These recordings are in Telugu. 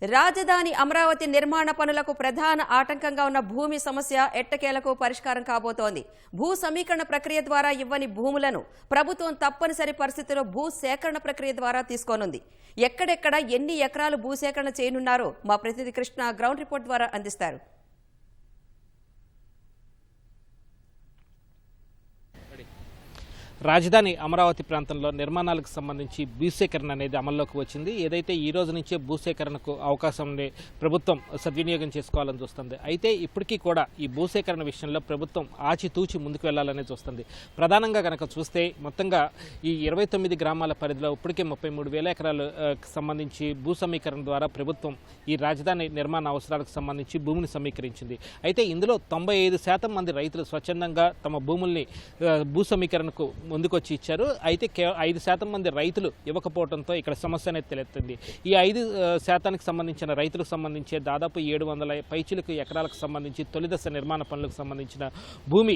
రాజధాని అమరావతి నిర్మాణ పనులకు ప్రధాన ఆటంకంగా ఉన్న భూమి సమస్య ఎట్టకేలకు పరిష్కారం కాబోతోంది. భూ సమీకరణ ప్రక్రియ ద్వారా ఇవ్వని భూములను ప్రభుత్వం తప్పనిసరి పరిస్థితుల్లో భూ సేకరణ ప్రక్రియ ద్వారా తీసుకోనుంది. ఎక్కడెక్కడ ఎన్ని ఎకరాలు భూసేకరణ చేయనున్నారో మా ప్రతినిధి కృష్ణ గ్రౌండ్ రిపోర్ట్ ద్వారా అందిస్తారు. రాజధాని అమరావతి ప్రాంతంలో నిర్మాణాలకు సంబంధించి భూసేకరణ అనేది అమల్లోకి వచ్చింది. ఏదైతే ఈ రోజు నుంచే భూసేకరణకు అవకాశం ప్రభుత్వం సద్వినియోగం చేసుకోవాలని చూస్తుంది. అయితే ఇప్పటికీ కూడా ఈ భూసేకరణ విషయంలో ప్రభుత్వం ఆచితూచి ముందుకు వెళ్లాలని చూస్తుంది. ప్రధానంగా కనుక చూస్తే మొత్తంగా ఈ 29 గ్రామాల పరిధిలో ఇప్పటికే 33,000 ఎకరాలకు సంబంధించి భూ సమీకరణ ద్వారా ప్రభుత్వం ఈ రాజధాని నిర్మాణ అవసరాలకు సంబంధించి భూమిని సమీకరించింది. అయితే ఇందులో 95% మంది రైతులు స్వచ్ఛందంగా తమ భూముల్ని భూ సమీకరణకు ముందుకొచ్చి ఇచ్చారు. అయితే 5% మంది రైతులు ఇవ్వకపోవడంతో ఇక్కడ సమస్య అనేది తలెత్తింది. ఈ 5% సంబంధించిన రైతులకు సంబంధించి దాదాపు 700 పైచిలకు ఎకరాలకు సంబంధించి తొలిదశ నిర్మాణ పనులకు సంబంధించిన భూమి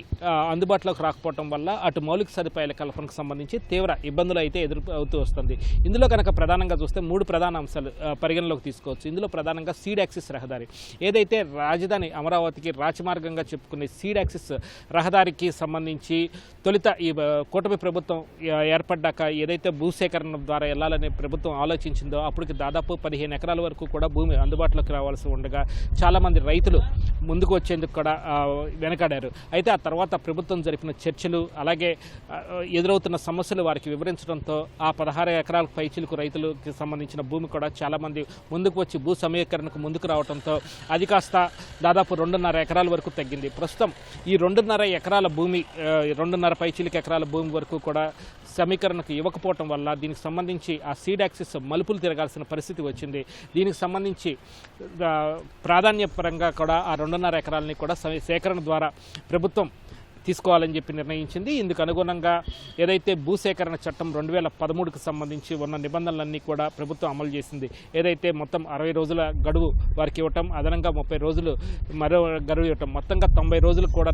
అందుబాటులోకి రాకపోవడం వల్ల అటు మౌలిక సదుపాయాల కల్పనకు సంబంధించి తీవ్ర ఇబ్బందులు అయితే ఎదురవుతూ వస్తుంది. ఇందులో కనుక ప్రధానంగా చూస్తే 3 ప్రధాన అంశాలు పరిగణలోకి తీసుకోవచ్చు. ఇందులో ప్రధానంగా సీడ్ యాక్సిస్ రహదారి, ఏదైతే రాజధాని అమరావతికి రాజమార్గంగా చెప్పుకునే సీడ్ యాక్సిస్ రహదారికి సంబంధించి తొలిత ఈ కూటమి ప్రభుత్వం ఏర్పడ్డాక ఏదైతే భూసేకరణ ద్వారా వెళ్లాలని ప్రభుత్వం ఆలోచించిందో అప్పటికి దాదాపు 15 ఎకరాల వరకు కూడా భూమి అందుబాటులోకి రావాల్సి ఉండగా చాలామంది రైతులు ముందుకు వచ్చేందుకు కూడా వెనకాడారు. అయితే ఆ తర్వాత ప్రభుత్వం జరిపిన చర్చలు అలాగే ఎదురవుతున్న సమస్యలు వారికి వివరించడంతో ఆ 16 ఎకరాల పైచిలకు రైతులకు సంబంధించిన భూమి కూడా చాలామంది ముందుకు వచ్చి భూ సమీకరణకు ముందుకు రావడంతో అది కాస్త దాదాపు 2.5 ఎకరాల వరకు తగ్గింది. ప్రస్తుతం ఈ 2.5 ఎకరాల భూమి 2.5 పైచిలకు ఎకరాల భూమి వరకు కూడా సమీకరణకు ఇవ్వకపోవటం వల్ల దీనికి సంబంధించి ఆ సీడ్ యాక్సిస్ మలుపులు తిరగాల్సిన పరిస్థితి వచ్చింది. దీనికి సంబంధించి ప్రాధాన్యపరంగా కూడా ఆ 2.5 ఎకరాలని కూడా సేకరణ ద్వారా ప్రభుత్వం తీసుకోవాలని చెప్పి నిర్ణయించింది. ఇందుకు అనుగుణంగా ఏదైతే భూసేకరణ చట్టం 2013కు సంబంధించి ఉన్న నిబంధనలన్నీ కూడా ప్రభుత్వం అమలు చేసింది. ఏదైతే మొత్తం 60 రోజుల గడువు వారికి ఇవ్వటం, అదనంగా 30 రోజులు మరో గడువు ఇవ్వటం, మొత్తంగా 90 రోజులు కూడా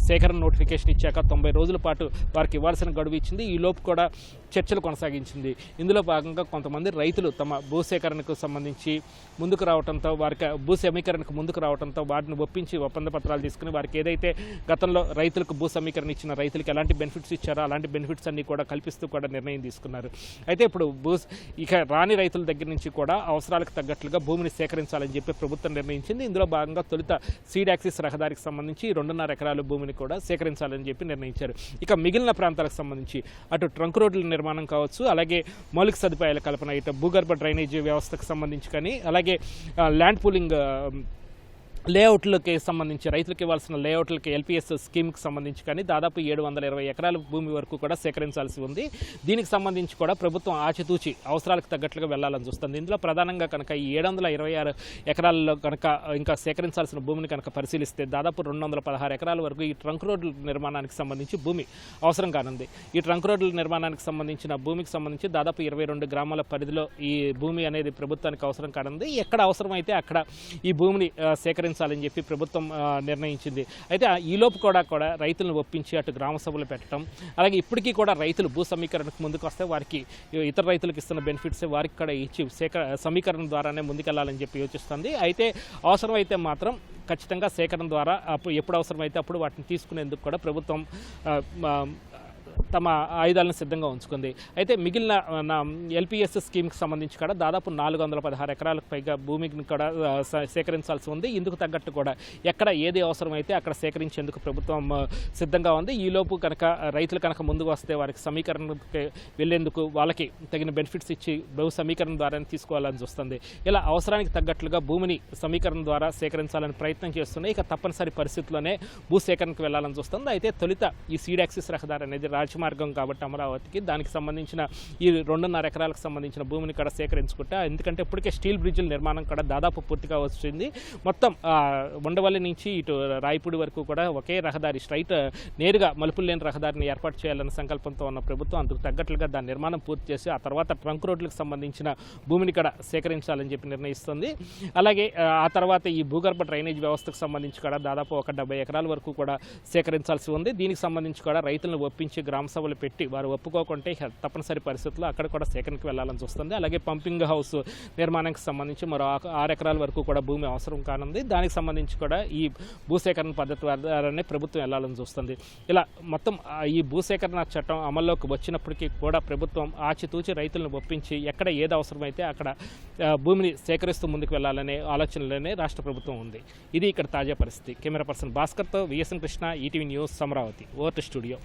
సేకరణ నోటిఫికేషన్ ఇచ్చాక 90 రోజుల పాటు వారికి ఇవ్వాల్సిన గడువు ఇచ్చింది. ఈ లోపు కూడా చర్చలు కొనసాగించింది. ఇందులో భాగంగా కొంతమంది రైతులు తమ భూసేకరణకు సంబంధించి ముందుకు రావడంతో వారికి భూ సమీకరణకు ముందుకు రావడంతో వాటిని ఒప్పించి ఒప్పంద పత్రాలు తీసుకుని వారికి ఏదైతే గతంలో రైతులకు భూ సమీకరణ ఇచ్చిన రైతులకు ఎలాంటి బెనిఫిట్స్ ఇచ్చారో అలాంటి బెనిఫిట్స్ అన్ని కూడా కల్పిస్తూ కూడా నిర్ణయం తీసుకున్నారు. అయితే ఇప్పుడు ఇక రాని రైతుల దగ్గర నుంచి కూడా అవసరాలకు తగ్గట్లుగా భూమిని సేకరించాలని చెప్పి ప్రభుత్వం నిర్ణయించింది. ఇందులో భాగంగా తొలుత సీడ్ యాక్సిస్ రహదారికి సంబంధించి 2.5 ఎకరాల భూమిని కూడా సేకరించాలని చెప్పి నిర్ణయించారు. ఇక మిగిలిన ప్రాంతాలకు సంబంధించి అటు ట్రంక్ రోడ్ల నిర్మాణం కావచ్చు, అలాగే మౌలిక సదుపాయాల కల్పన, ఇటు భూగర్భ డ్రైనేజీ వ్యవస్థకు సంబంధించి కానీ, అలాగే ల్యాండ్ పూలింగ్ లేఅవుట్లకి సంబంధించి రైతులకు ఇవ్వాల్సిన లేఅవుట్లకి ఎల్పిఎస్ స్కీమ్కి సంబంధించి కానీ దాదాపు 720 ఎకరాల భూమి వరకు కూడా సేకరించాల్సి ఉంది. దీనికి సంబంధించి కూడా ప్రభుత్వం ఆచితూచి అవసరాలకు తగ్గట్లుగా వెళ్లాలని చూస్తుంది. ఇందులో ప్రధానంగా కనుక ఈ 726 ఎకరాల్లో కనుక ఇంకా సేకరించాల్సిన భూమిని కనుక పరిశీలిస్తే దాదాపు 216 ఎకరాల వరకు ఈ ట్రంక్ రోడ్ల నిర్మాణానికి సంబంధించి భూమి అవసరం కానుంది. ఈ ట్రంక్ రోడ్ల నిర్మాణానికి సంబంధించిన భూమికి సంబంధించి దాదాపు 22 గ్రామాల పరిధిలో ఈ భూమి అనేది ప్రభుత్వానికి అవసరం కానుంది. ఎక్కడ అవసరమైతే అక్కడ ఈ భూమిని సేకరించాలని చెప్పి ప్రభుత్వం నిర్ణయించింది. అయితే ఈలోపు కూడా రైతులను ఒప్పించి అటు గ్రామ సభలు పెట్టడం, అలాగే ఇప్పటికీ కూడా రైతులు భూ సమీకరణకు ముందుకు వస్తే వారికి ఇతర రైతులకు ఇస్తున్న బెనిఫిట్స్ వారికి కూడా ఇచ్చి సమీకరణ ద్వారానే ముందుకెళ్లాలని చెప్పి యోచిస్తుంది. అయితే అవసరమైతే మాత్రం ఖచ్చితంగా సేకరణ ద్వారా ఎప్పుడు అవసరమైతే అప్పుడు వాటిని తీసుకునేందుకు కూడా ప్రభుత్వం తమ ఆయుధాలను సిద్ధంగా ఉంచుకుంది. అయితే మిగిలిన ఎల్పిఎస్ స్కీమ్కి సంబంధించి కూడా దాదాపు 416 ఎకరాలకు పైగా భూమిని కూడా సేకరించాల్సి ఉంది. ఇందుకు తగ్గట్టు కూడా ఎక్కడ ఏది అవసరమైతే అక్కడ సేకరించేందుకు ప్రభుత్వం సిద్ధంగా ఉంది. ఈలోపు కనుక రైతులు కనుక ముందుకు వస్తే వారికి సమీకరణకి వెళ్లేందుకు వాళ్ళకి తగిన బెనిఫిట్స్ ఇచ్చి భూ సమీకరణ ద్వారా తీసుకోవాలని చూస్తుంది. ఇలా అవసరానికి తగ్గట్లుగా భూమిని సమీకరణ ద్వారా సేకరించాలని ప్రయత్నం చేస్తున్నాయి. ఇక తప్పనిసరి పరిస్థితుల్లోనే భూ సేకరణకు వెళ్లాలని చూస్తుంది. అయితే తొలిత ఈ సీడ్ యాక్సిస్ రహదారి అనేది రాజమార్గం కాబట్టి అమరావతికి దానికి సంబంధించిన ఈ 2.5 ఎకరాలకు సంబంధించిన భూమిని కూడా సేకరించుకుంటా, ఎందుకంటే ఇప్పటికే స్టీల్ బ్రిడ్జిల నిర్మాణం కూడా దాదాపు పూర్తిగా వచ్చింది. మొత్తం ఉండవల్లి నుంచి ఇటు రాయపూడి వరకు కూడా ఒకే రహదారి స్ట్రైట్ నేరుగా మలుపులు లేని రహదారిని ఏర్పాటు చేయాలన్న సంకల్పంతో ఉన్న ప్రభుత్వం అందుకు తగ్గట్లుగా దాని నిర్మాణం పూర్తి చేసి ఆ తర్వాత ట్రంక్ రోడ్లకు సంబంధించిన భూమిని కూడా సేకరించాలని చెప్పి నిర్ణయిస్తుంది. అలాగే ఆ తర్వాత ఈ భూగర్భ డ్రైనేజ్ వ్యవస్థకు సంబంధించి కూడా దాదాపు 70 ఎకరాల వరకు కూడా సేకరించాల్సి ఉంది. దీనికి సంబంధించి కూడా రైతులను ఒప్పించి గ్రామ సభలు పెట్టి వారు ఒప్పుకోకుంటే తప్పనిసరి పరిస్థితుల్లో అక్కడ కూడా సేకరణకు వెళ్లాలని చూస్తుంది. అలాగే పంపింగ్ హౌస్ నిర్మాణానికి సంబంధించి మరో 6 ఎకరాల వరకు కూడా భూమి అవసరం కానుంది. దానికి సంబంధించి కూడా ఈ భూసేకరణ పద్ధతి ద్వారానే ప్రభుత్వం వెళ్లాలని చూస్తుంది. ఇలా మొత్తం ఈ భూసేకరణ చట్టం అమల్లోకి వచ్చినప్పటికీ కూడా ప్రభుత్వం ఆచితూచి రైతులను ఒప్పించి ఎక్కడ ఏది అవసరమైతే అక్కడ భూమిని సేకరిస్తూ ముందుకు వెళ్లాలనే ఆలోచనలోనే రాష్ట్ర ప్రభుత్వం ఉంది. ఇది ఇక్కడ తాజా పరిస్థితి. కెమెరా పర్సన్ భాస్కర్తో VSN Krishna, ETV news, Amaravati. Over to studio.